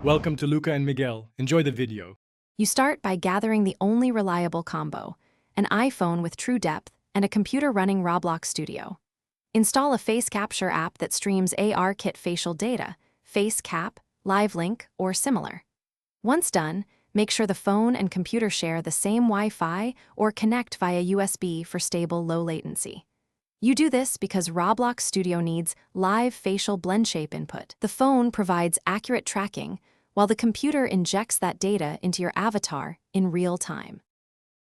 Welcome to Luca and Miguel. Enjoy the video. You start by gathering the only reliable combo, an iPhone with true depth and a computer running Roblox Studio. Install a face capture app that streams AR-Kit facial data, face cap, live link, or similar. Once done, make sure the phone and computer share the same Wi-Fi or connect via USB for stable low latency. You do this because Roblox Studio needs live facial blend shape input. The phone provides accurate tracking, while the computer injects that data into your avatar in real time.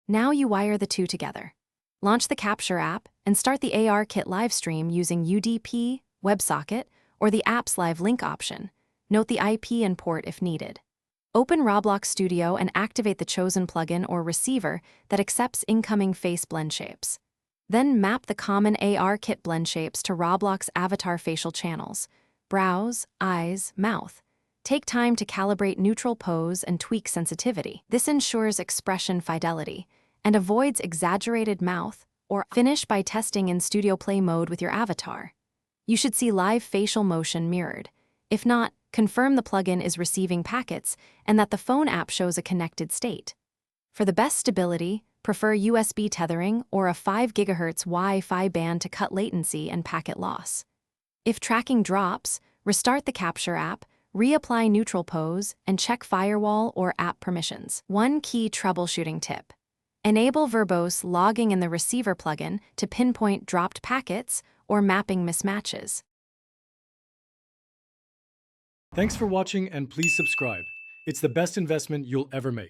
Now you wire the two together. Launch the Capture app and start the AR-Kit livestream using UDP, WebSocket, or the app's live link option. Note the IP and port if needed. Open Roblox Studio and activate the chosen plugin or receiver that accepts incoming face blend shapes. Then map the common AR-Kit blend shapes to Roblox avatar facial channels: brows, eyes, mouth. Take time to calibrate neutral pose and tweak sensitivity. This ensures expression fidelity and avoids exaggerated mouth, or finish by testing in Studio Play mode with your avatar. You should see live facial motion mirrored. If not, confirm the plugin is receiving packets and that the phone app shows a connected state. For the best stability, prefer USB tethering or a 5 GHz Wi-Fi band to cut latency and packet loss. If tracking drops, restart the Capture app, reapply neutral pose, and check firewall or app permissions. One key troubleshooting tip: enable verbose logging in the receiver plugin to pinpoint dropped packets or mapping mismatches. Thanks for watching and please subscribe. It's the best investment you'll ever make.